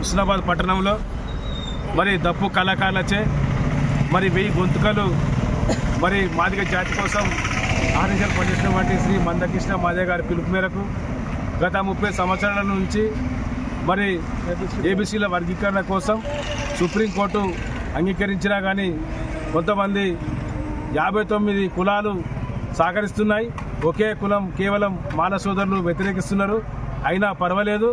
హుస్నాబాద్ పట్టణంలో మరి దప్పు కళాకారులచే మరి 1000 గొంతుకలు మరి మాదిగ జాతి కోసం ఆర్నిషలు పనిచేసినటువంటి శ్రీ మందకృష్ణ మాదిగ గారి పిలుపు మేరకు గత 30 సంవత్సరాల నుంచి మరి ఏబీసీల వర్గీకరణ కోసం సుప్రీంకోర్టు అంగీకరించినా కానీ కొంతమంది 59 కులాలు సహకరిస్తున్నాయి. ఒకే కులం కేవలం మాల సోదరులు వ్యతిరేకిస్తున్నారు. అయినా పర్వాలేదు,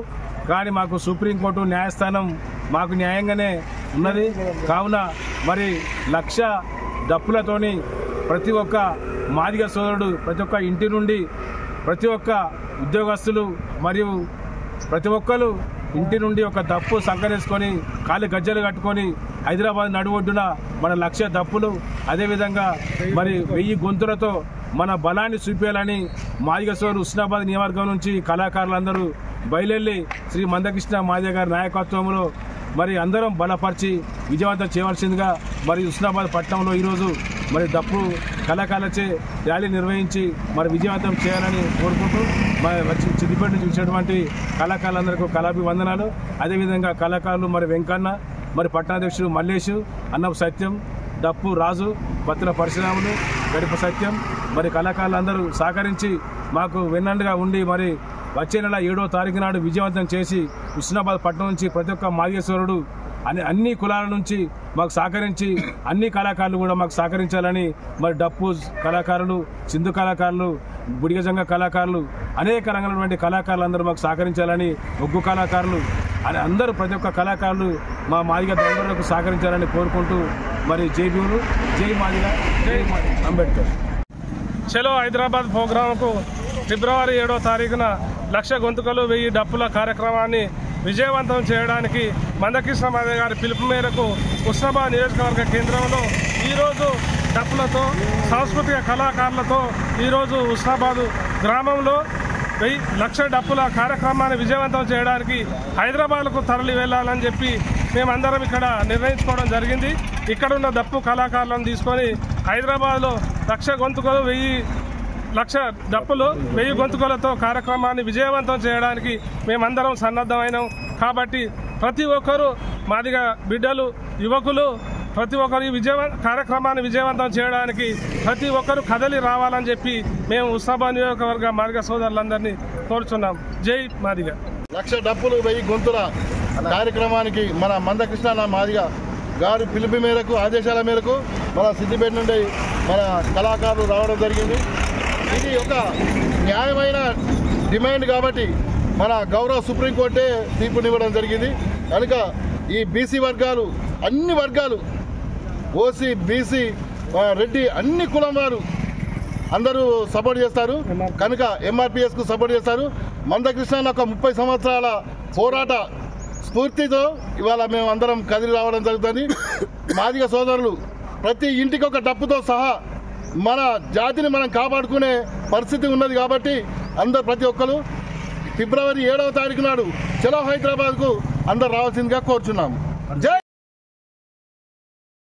కానీ మాకు సుప్రీంకోర్టు న్యాయస్థానం మాకు న్యాయంగానే ఉన్నది. కావున మరి 1,00,000 డప్పులతోని ప్రతి ఒక్క మాదిగ సోదరుడు, ప్రతి ఒక్క ఇంటి నుండి ప్రతి ఒక్క ఉద్యోగస్తులు మరియు ప్రతి ఒక్కరు ఇంటి నుండి ఒక దప్పు సంకరేసుకొని కాలి గజ్జలు కట్టుకొని హైదరాబాద్ నడువొడ్డున మన 1,00,000 దప్పులు, అదేవిధంగా మరి 1000 గొంతులతో మన బలాన్ని చూపించాలని మాదిగ సోదరు హుస్నాబాద్ నియోజకవర్గం నుంచి కళాకారులందరూ బయలుదేరి శ్రీ మందకృష్ణ మాదిగ గారి నాయకత్వంలో మరి అందరం బలపరిచి విజయవంతం చేయవలసిందిగా మరి హుస్నాబాద్ పట్టణంలో ఈరోజు మరి దప్పు కళాకారులచే ర్యాలీ నిర్వహించి మరి విజయవంతం చేయాలని కోరుకుంటూ మరి వచ్చి సిద్దిపేట నుంచి వచ్చినటువంటి కళాకారులందరికీ కళాభివందనాలు. అదేవిధంగా కళాకారులు మరి వెంకన్న, మరి పట్టణాధ్యక్షుడు మల్లేషు, అన్నపు సత్యం, దప్పు రాజు, బత్తుల పరశురాములు, గడిప సత్యం మరి కళాకారులందరూ సహకరించి మాకు వెన్నండుగా ఉండి మరి వచ్చే నెల 7వ తారీఖు నాడు విజయవంతం చేసి హుస్నాబాద్ పట్టణం నుంచి ప్రతి ఒక్క మాదిగేశ్వరుడు అన్ని కులాల నుంచి మాకు సహకరించి అన్ని కళాకారులు కూడా మాకు సహకరించాలని మరి డప్పు కళాకారులు, సింధు కళాకారులు, బుడిగజంగ కళాకారులు, అనేక రంగాలైనటువంటి కళాకారులు అందరూ మాకు సహకరించాలని, ఒగ్గు కళాకారులు అని అందరూ ప్రతి ఒక్క కళాకారులు మా మాదిగ దండలకు సహకరించాలని కోరుకుంటూ మరి జై భీములు, జై మాదిగ, జై అంబేద్కర్. చలో హైదరాబాద్ ప్రోగ్రాంకు ఫిబ్రవరి 7వ తారీఖున 1,00,000 గొంతుకలు 1000 డప్పుల కార్యక్రమాన్ని విజయవంతం చేయడానికి మందకృష్ణ మాదిగ గారి పిలుపు మేరకు హుస్నాబాద్ నియోజకవర్గ కేంద్రంలో ఈరోజు డప్పులతో, సాంస్కృతిక కళాకారులతో ఈరోజు హుస్నాబాద్ గ్రామంలో 1,00,000 డప్పుల కార్యక్రమాన్ని విజయవంతం చేయడానికి హైదరాబాద్కు తరలి వెళ్ళాలని చెప్పి మేమందరం ఇక్కడ నిర్ణయించుకోవడం జరిగింది. ఇక్కడున్న దప్పు కళాకారులను తీసుకొని హైదరాబాద్లో 1,00,000 గొంతుకలు 1,00,000 డప్పులు 1000 గొంతుకలతో కార్యక్రమాన్ని విజయవంతం చేయడానికి మేమందరం సన్నద్ధమైనాం. కాబట్టి ప్రతి ఒక్కరూ మాదిగ బిడ్డలు, యువకులు ప్రతి ఒక్కరు ఈ కార్యక్రమాన్ని విజయవంతం చేయడానికి ప్రతి ఒక్కరూ కదలి రావాలని చెప్పి మేము హుస్నాబాద్ నియోజకవర్గ మాదిగ సోదరులందరినీ కోరుచున్నాం. జై మాదిగ. 1,00,000 డప్పులు 1000 గొంతుల కార్యక్రమానికి మన మందకృష్ణ మాదిగ గారి పిలుపు మేరకు, ఆదేశాల మేరకు మన సిద్దిపేట నుండి మన కళాకారులు రావడం జరిగింది. ఇది ఒక న్యాయమైన డిమాండ్ కాబట్టి మన గౌరవ సుప్రీంకోర్టే తీర్పునివ్వడం జరిగింది. కనుక ఈ బీసీ వర్గాలు, అన్ని వర్గాలు, ఓసీ, బీసీ, రెడ్డి, అన్ని కులం వారు అందరూ సపోర్ట్ చేస్తారు. కనుక ఎంఆర్పిఎస్కు సపోర్ట్ చేస్తారు. మందకృష్ణ ఒక 30 సంవత్సరాల పోరాట స్ఫూర్తితో ఇవాళ మేము అందరం కదిలి రావడం జరుగుతుంది. మాదిగ సోదరులు ప్రతి ఇంటికి ఒక డప్పుతో సహా మన జాతిని మనం కాపాడుకునే పరిస్థితి ఉన్నది. కాబట్టి అందరు ప్రతి ఒక్కరు ఫిబ్రవరి 7వ తారీఖు నాడు చలో హైదరాబాద్కు అందరు రావాల్సిందిగా కోరుచున్నాము. జై